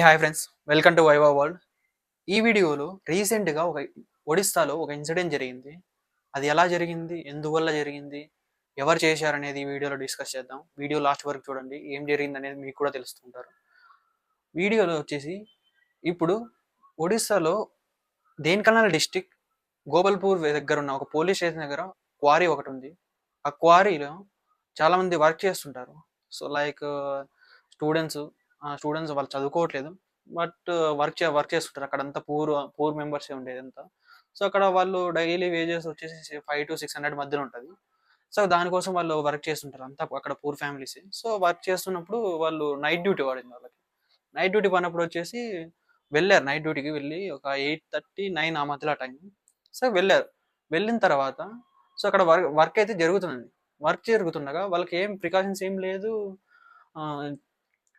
Hi friends, welcome to viva world. ఈ వీడియోలో రీసెంట్గా ఒడిస్సాలో ఒక ఇన్సిడెంట్ జరిగింది. అది ఎలా జరిగింది, ఎందువల్ల జరిగింది, ఎవరు చేశారనేది ఈ వీడియోలో డిస్కస్ చేద్దాం. వీడియో లాస్ట్ వరకు చూడండి, ఏం జరిగింది అనేది మీకు కూడా తెలుస్తుంటారు. వీడియోలో వచ్చేసి ఇప్పుడు ఒడిస్సాలో దేనికల్నాల్ డిస్టిక్ గోబల్పూర్ దగ్గర ఉన్న ఒక పోలీస్ స్టేషన్ దగ్గర క్వారీ ఒకటి ఉంది. ఆ క్వారీలో చాలామంది వర్క్ చేస్తుంటారు. సో లైక్ స్టూడెంట్స్ స్టూడెంట్స్ వాళ్ళు చదువుకోవట్లేదు, బట్ వర్క్ చేస్తుంటారు. అక్కడంతా పూర్ మెంబర్సే ఉండేదంతా. సో అక్కడ వాళ్ళు డైలీ వేజెస్ వచ్చేసి 500 to 600 మధ్యలో ఉంటుంది. సో దానికోసం వాళ్ళు వర్క్ చేస్తుంటారు, అంతా అక్కడ పూర్ ఫ్యామిలీస్. సో వర్క్ చేస్తున్నప్పుడు వాళ్ళు నైట్ డ్యూటీ పడింది వాళ్ళకి. నైట్ డ్యూటీ పడినప్పుడు వచ్చేసి వెళ్ళారు, నైట్ డ్యూటీకి వెళ్ళి ఒక 8:30, 9 ఆ మధ్యలో టైం. సో వెళ్ళారు. వెళ్ళిన తర్వాత సో అక్కడ వర్క్ అయితే జరుగుతుంది. వర్క్ జరుగుతుండగా వాళ్ళకి ఏం ప్రికాషన్స్ ఏం లేదు, ఆ,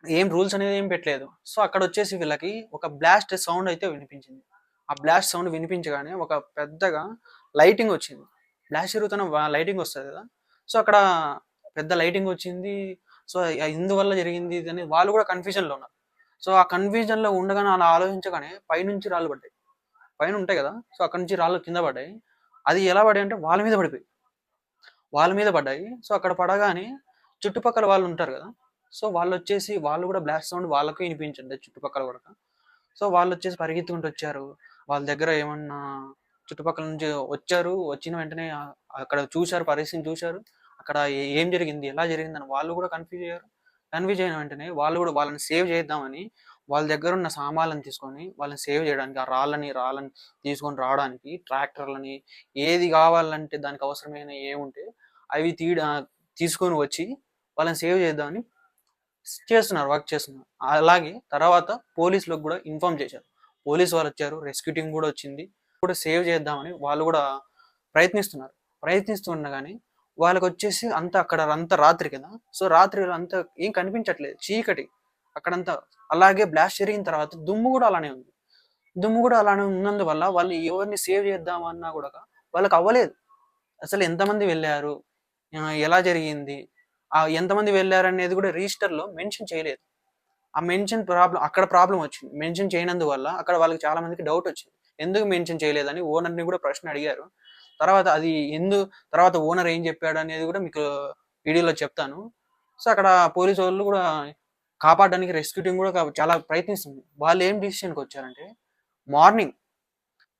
ఏం రూల్స్ అనేది ఏం పెట్టలేదు. సో అక్కడ వచ్చేసి వీళ్ళకి ఒక బ్లాస్ట్ సౌండ్ అయితే వినిపించింది. ఆ బ్లాస్ట్ సౌండ్ వినిపించగానే ఒక పెద్దగా లైటింగ్ వచ్చింది. బ్లాస్ట్ జరుగుతున్న లైటింగ్ వస్తుంది కదా. సో అక్కడ పెద్ద లైటింగ్ వచ్చింది. సో ఇందువల్ల జరిగింది ఇది అని వాళ్ళు కూడా కన్ఫ్యూజన్లో ఉన్నారు. సో ఆ కన్ఫ్యూజన్లో ఉండగానే అలా ఆలోచించగానే పైనుంచి రాళ్ళు పడ్డాయి. పైన ఉంటాయి కదా, సో అక్కడ నుంచి రాళ్ళు కింద పడ్డాయి. అది ఎలా పడ్డాయి అంటే వాళ్ళ మీద పడ్డాయి. సో అక్కడ పడగానే చుట్టుపక్కల వాళ్ళు ఉంటారు కదా, సో వాళ్ళు వచ్చేసి వాళ్ళు కూడా బ్లాస్ట్ సౌండ్ వాళ్ళకి వినిపించండి చుట్టుపక్కల కూడా. సో వాళ్ళు వచ్చేసి పరిగెత్తుకుంటూ వచ్చారు. వాళ్ళ దగ్గర ఏమన్నా చుట్టుపక్కల నుంచి వచ్చారు. వచ్చిన వెంటనే అక్కడ చూశారు, పరిస్థితిని చూశారు. అక్కడ ఏం జరిగింది, ఎలా జరిగింది అని వాళ్ళు కూడా కన్ఫ్యూజ్ అయ్యారు. కన్ఫ్యూజ్ అయిన వెంటనే వాళ్ళు కూడా వాళ్ళని సేవ్ చేద్దామని వాళ్ళ దగ్గర ఉన్న సామాన్లను తీసుకొని వాళ్ళని సేవ్ చేయడానికి, ఆ రాళ్ళని తీసుకొని రావడానికి ట్రాక్టర్లని, ఏది కావాలంటే దానికి అవసరమైన ఏముంటే అవి తీసుకొని వచ్చి వాళ్ళని సేవ్ చేద్దామని వర్క్ చేస్తున్నారు. అలాగే తర్వాత పోలీసులకు కూడా ఇన్ఫార్మ్ చేశారు. పోలీసు వాళ్ళు వచ్చారు, రెస్క్యూ టీం కూడా వచ్చింది. కూడా సేవ్ చేద్దామని వాళ్ళు కూడా ప్రయత్నిస్తున్నారు. ప్రయత్నిస్తుండగానే వాళ్ళకి వచ్చేసి అక్కడ అంతా రాత్రి కదా. సో రాత్రి అంతా ఏం కనిపించట్లేదు, చీకటి అక్కడంతా. అలాగే బ్లాస్ట్ జరిగిన తర్వాత దుమ్ము కూడా అలానే ఉంది. దుమ్ము కూడా అలానే ఉన్నందువల్ల వాళ్ళు ఎవరిని సేవ్ చేద్దామన్నా కూడా వాళ్ళకి అవ్వలేదు. అసలు ఎంతమంది వెళ్ళారు, ఎలా జరిగింది, ఎంతమంది వెళ్ళారు అనేది కూడా రిజిస్టర్లో మెన్షన్ చేయలేదు. ఆ అక్కడ ప్రాబ్లం వచ్చింది. మెన్షన్ చేయనందువల్ల అక్కడ వాళ్ళకి చాలా మందికి డౌట్ వచ్చింది, ఎందుకు మెన్షన్ చేయలేదని ఓనర్ని కూడా ప్రశ్న అడిగారు. తర్వాత ఓనర్ ఏం చెప్పాడు అనేది కూడా మీకు వీడియోలో చెప్తాను. సో అక్కడ పోలీసు వాళ్ళు కూడా కాపాడడానికి రెస్క్యూ టీం కూడా చాలా ప్రయత్నిస్తుంది. వాళ్ళు ఏం డిసిషన్కి వచ్చారంటే, మార్నింగ్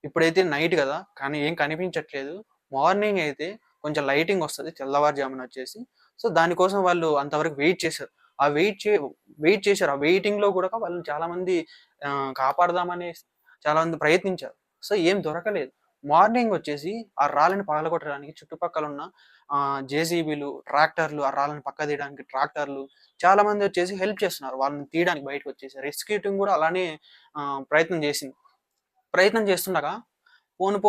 ఇప్పుడైతే నైట్ కదా కానీ ఏం కనిపించట్లేదు, మార్నింగ్ అయితే కొంచెం లైటింగ్ వస్తుంది తెల్లవారుజామున వచ్చేసి. సో దానికోసం వాళ్ళు అంతవరకు వెయిట్ చేశారు. ఆ వెయిటింగ్ లో కూడా వాళ్ళు చాలా మంది కాపాడదామని చాలా మంది ప్రయత్నించారు. సో ఏం దొరకలేదు. మార్నింగ్ వచ్చేసి ఆ రాళ్ళని పగలగొట్టడానికి చుట్టుపక్కల ఉన్న జేసీబీలు, ట్రాక్టర్లు, ఆ రాళ్ళని పక్క తీయడానికి ట్రాక్టర్లు చాలా మంది వచ్చేసి హెల్ప్ చేస్తున్నారు వాళ్ళని తీయడానికి. బయటకు వచ్చేసి రెస్క్యూ టీం కూడా అలానే ప్రయత్నం చేస్తుండగా పోను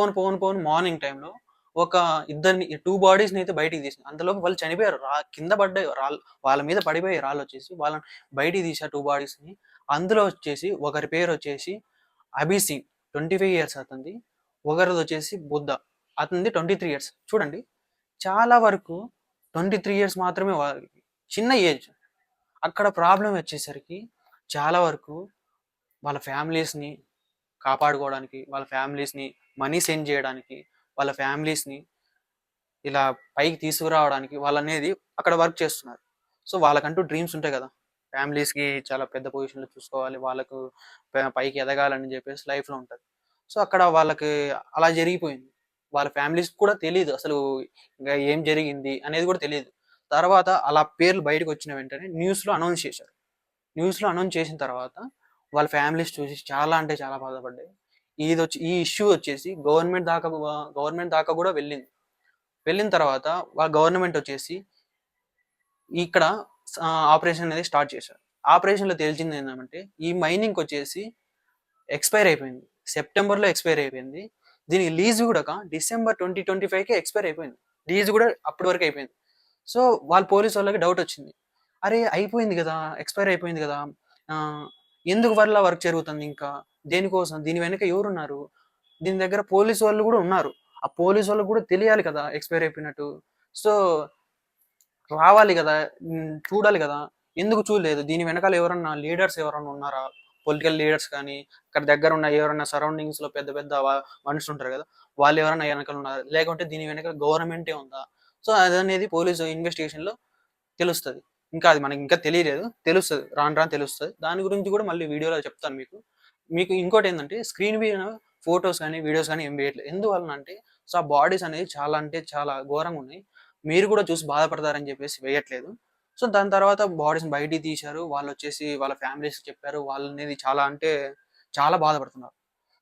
మార్నింగ్ టైంలో ఒక టూ బాడీస్ని అయితే బయటికి తీసింది. అంతలోపు వాళ్ళు చనిపోయారు, కింద పడ్డాయి రాళ్ళు, వాళ్ళ మీద పడిపోయి రాళ్ళు వచ్చేసి వాళ్ళని బయటికి తీశారు 2 బాడీస్ని. అందులో వచ్చేసి ఒకరి పేరు వచ్చేసి అభిసింగ్, 25 years అతనిది. ఒకరిది వచ్చేసి బుద్ధ, అతనిది 23 years. చూడండి, చాలా వరకు 23 years మాత్రమే వాళ్ళకి, చిన్న ఏజ్. అక్కడ ప్రాబ్లం వచ్చేసరికి చాలా వరకు వాళ్ళ ఫ్యామిలీస్ని కాపాడుకోవడానికి, వాళ్ళ ఫ్యామిలీస్ని మనీ సెండ్ చేయడానికి, వాళ్ళ ఫ్యామిలీస్ని ఇలా పైకి తీసుకురావడానికి వాళ్ళు అనేది అక్కడ వర్క్ చేస్తున్నారు. సో వాళ్ళకంటూ డ్రీమ్స్ ఉంటాయి కదా, ఫ్యామిలీస్కి చాలా పెద్ద పొజిషన్లో చూసుకోవాలి, వాళ్ళకు పైకి ఎదగాలని చెప్పేసి లైఫ్లో ఉంటుంది. సో అక్కడ వాళ్ళకి అలా జరిగిపోయింది. వాళ్ళ ఫ్యామిలీస్ కూడా తెలియదు అసలు ఇంకా ఏం జరిగింది అనేది కూడా తెలియదు. తర్వాత అలా పేర్లు బయటకు వచ్చిన వెంటనే న్యూస్లో అనౌన్స్ చేసిన తర్వాత వాళ్ళ ఫ్యామిలీస్ చూసి చాలా అంటే చాలా బాధపడ్డాయి. ఈ ఇష్యూ వచ్చేసి గవర్నమెంట్ దాకా కూడా వెళ్ళింది. వెళ్ళిన తర్వాత వాళ్ళ గవర్నమెంట్ వచ్చేసి ఇక్కడ ఆపరేషన్ అనేది స్టార్ట్ చేశారు. ఆపరేషన్లో తేల్చింది ఏంటంటే, ఈ మైనింగ్ వచ్చేసి ఎక్స్పైర్ అయిపోయింది, సెప్టెంబర్లో ఎక్స్పైర్ అయిపోయింది. దీనికి లీజ్ కూడా December 2025కే ఎక్స్పైర్ అయిపోయింది. లీజ్ కూడా అప్పటి వరకు అయిపోయింది. సో వాళ్ళ పోలీసు వాళ్ళకి డౌట్ వచ్చింది, అరే అయిపోయింది కదా, ఎక్స్పైర్ అయిపోయింది కదా, ఎందుకు వల్ల వర్క్ జరుగుతుంది ఇంకా, దేనికోసం, దీని వెనక ఎవరున్నారు, దీని దగ్గర పోలీసు వాళ్ళు కూడా ఉన్నారు, ఆ పోలీసు వాళ్ళకి కూడా తెలియాలి కదా ఎక్స్పైర్ అయిపోయినట్టు. సో రావాలి కదా, చూడాలి కదా, ఎందుకు చూడలేదు, దీని వెనకాల ఎవరన్నా లీడర్స్ ఎవరన్నా ఉన్నారా, పొలిటికల్ లీడర్స్ కానీ, అక్కడ దగ్గర ఉన్న ఎవరైనా సరౌండింగ్స్‌లో పెద్ద పెద్ద మనుషులు ఉంటారు కదా! వాళ్ళు ఎవరైనా వెనకాల ఉన్నారా? లేకుంటే దీని వెనక గవర్నమెంటే ఉందా? సో, అదనేది పోలీసు ఇన్వెస్టిగేషన్‌లో తెలుస్తది. ఇంకా అది మనకి ఇంకా తెలియలేదు. తెలుస్తది. రాను రాను తెలుస్తది. దాని గురించి కూడా మళ్ళీ వీడియోలో చెప్తాను మీకు. మీకు ఇంకోటేందంటే స్క్రీన్ మీద ఫోటోస్ గాని, వీడియోస్ గాని ఏం వేయట్లేదు. ఎందువలనంటే సో, ఆ బాడీస్ అనేవి చాలా అంటే చాలా ఘోరంగున్నాయి. మీరు కూడా చూసి బాధపడతారని చెప్పేసి వేయట్లేదు. సో, దాని తర్వాత బాడీస్‌ని బయటికి తీశారు. వాళ్ళొచ్చేసి వాళ్ళ ఫ్యామిలీస్‌కి చెప్పారు. వాళ్ళనేది చాలా అంటే చాలా బాధపడుతున్నారు.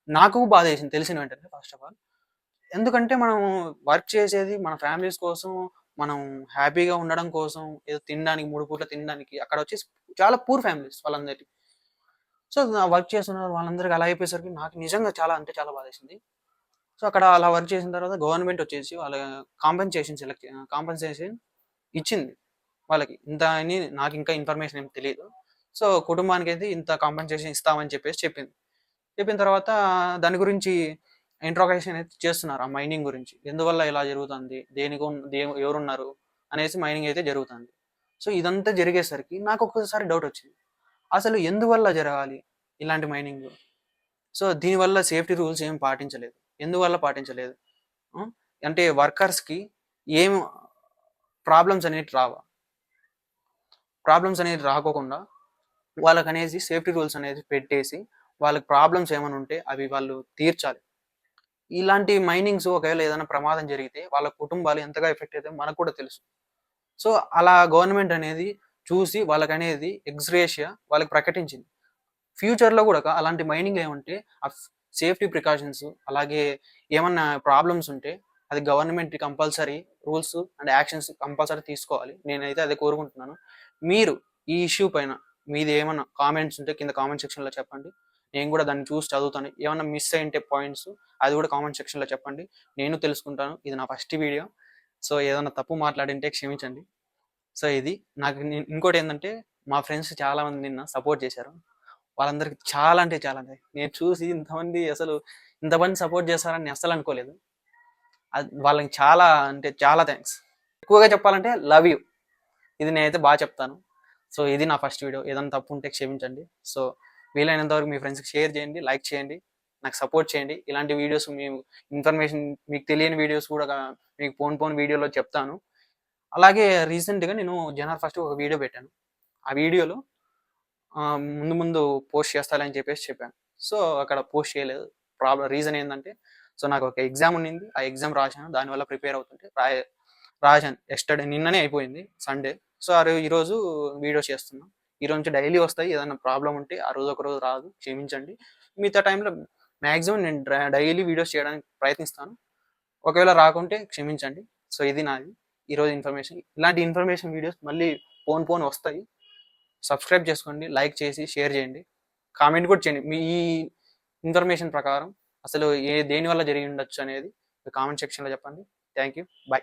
నాకు బాధేసింది తెలిసిన వెంటనే ఫస్ట్ ఆఫ్ ఆల్. ఎందుకంటే మనం వర్క్ చేసేది మన ఫ్యామిలీస్ కోసం, మనం హ్యాపీగా ఉండడం కోసం, ఏదో తినడానికి 3 పూట్ల తినడానికి అక్కడొచ్చేసి చాలా పూర్ ఫ్యామిలీస్ వాళ్ళందరిది. సో, వర్క్ చేస్తున్నారు వాళ్ళందరికి అలా అయిపోయేసరికి నాకు నిజంగా చాలా అంటే చాలా బాధేసింది. సో, అక్కడ అలా వర్క్ చేసిన తర్వాత గవర్నమెంట్ వచ్చేసి వాళ్ళ కాంపెన్సేషన్ ఇచ్చింది వాళ్ళకి. ఇంత అని నాకింకా ఇన్ఫర్మేషన్ ఏమి తెలీదు. సో, కుటుంబానికైతే ఇంత కాంపెన్సేషన్ ఇస్తామని చెప్పేసి చెప్పింది. చెప్పిన తర్వాత దాని గురించి ఇంట్రోగేషన్ అయితే చేస్తున్నారు. ఆ మైనింగ్ గురించి. ఎందువల్ల ఇలా జరుగుతుంది? ఎవరున్నారు? అనేసి మైనింగ్ అయితే జరుగుతుంది. సో, ఇదంతా జరిగేసరికి నాకొక్కసారి డౌటొచ్చింది. అసలు ఎందువల్ల జరగాలి ఇలాంటి మైనింగు? సో, దీనివల్ల సేఫ్టీ రూల్స్ ఏమి పాటించలేదు. ఎందువల్ల పాటించలేదు? హ్మ్. అంటే వర్కర్స్‌కి ఏం ప్రాబ్లమ్స్ అనేటివి రావా? ప్రాబ్లమ్స్ అనేవి రాకోకుండా వాళ్ళకనేసి సేఫ్టీ రూల్స్ అనేది పెట్టేసి, వాళ్ళకి ప్రాబ్లమ్స్ ఏమైనా ఉంటే అవి వాళ్ళు తీర్చాలి. ఇలాంటి మైనింగ్స్ ఒకవేళ ఏదైనా ప్రమాదం జరిగితే వాళ్ళ కుటుంబాలు ఎంతగా ఎఫెక్ట్ అయితాయో మనకు కూడా తెలుసు. సో, అలా గవర్నమెంట్ అనేది చూసి వాళ్ళకనేది ఎక్స్‌గ్రేషియా వాళ్ళకి ప్రకటించింది. ఫ్యూచర్‌లో గూడా అలాంటి మైనింగ్ ఏమంటే సేఫ్టీ ప్రికాషన్స్ అలాగే ఏమన్నా ప్రాబ్లమ్స్ ఉంటే అది government compulsory rules and actions compulsory తీసుకోవాలి. నేనైతే అదే కోరుకుంటున్నాను. మీరు ఈ ఇష్యూ పైన మీది ఏమన్నా కామెంట్స్ ఉంటే కింద కామెంట్ సెక్షన్‌లో చెప్పండి. నేను గూడా దాన్ని చూసి చదువుతాను. ఏమన్నా మిస్ అయ్యుంటే పాయింట్స్ అది గూడా కామెంట్ సెక్షన్‌లో చెప్పండి. నేను తెలుసుకుంటాను. ఇది నా ఫస్ట్ వీడియో. సో, ఏదన్నా తప్పు మాట్లాడింటే క్షమించండి. సో, ఇది నాకు ఇంకోటేందంటే మా ఫ్రెండ్స్ చాలామంది నిన్న సపోర్ట్ చేశారు. వాళ్ళందరికి చాలా అంటే చాలా నేను చూసి ఇంతమంది సపోర్ట్ చేస్తారని నేను అస్సలు అనుకోలేదు. వాళ్ళకి చాలా అంటే చాలా థాంక్స్. ఎక్కువగా చెప్పాలంటే లవ్ యూ. ఇది నేనైతే చెప్తాను. సో, ఇది నా ఫస్ట్ వీడియో. ఏదైనా తప్పు ఉంటే క్షమించండి. సో, వీలైనంత వరకు మీ ఫ్రెండ్స్‌కి షేర్ చేయండి, లైక్ చేయండి, నాకు సపోర్ట్ చేయండి. ఇలాంటి వీడియోస్ ఇన్ఫర్మేషన్ మీకు తెలియని వీడియోస్ కూడా మీకు పోను వీడియోలో చెప్తాను. అలాగే రీసెంట్‌గా నేను జనవరి ఫస్ట్ ఒక వీడియో పెట్టాను. ఆ వీడియోలో ముందు ముందు పోస్ట్ చేస్తాలే అని చెప్పేసి చెప్పాను. సో, అక్కడ పోస్ట్ చేయలేదు. రీజన్ ఏందంటే, సో, నాకు ఒక ఎగ్జామ్ ఉన్నింది. ఆ ఎగ్జామ్ రాశాను. దానివల్ల ప్రిపేర్ అవుతుంటే రాశాను. నిన్ననే అయిపోయింది సండే. సో, ఈరోజు వీడియో చేస్తున్నా. ఈరోజు నుంచి డైలీ వస్తాయి. ఏదైనా ప్రాబ్లమ్ ఉంటే ఆ రోజు ఒకరోజు రాదు. క్షమించండి. మిగతా టైంలో మాక్సిమం నేను డైలీ వీడియోస్ చేయడానికి ప్రయత్నిస్తాను. ఒకవేళ రాకుంటే క్షమించండి. సో, ఇది నాది ఈరోజు ఇన్ఫర్మేషన్. ఇలాంటి ఇన్ఫర్మేషన్ వీడియోస్ మళ్ళీ పోను వస్తాయి. సబ్స్క్రైబ్ చేసుకోండి. లైక్ చేసి షేర్ చేయండి. కామెంట్ కూడా చేయండి. మీ ఈ ఇన్ఫర్మేషన్ ప్రకారం అసలు దేనివల్ల జరిగి ఉండొచ్చు అనేది కామెంట్ సెక్షన్‌లో చెప్పండి. Thank you. బై.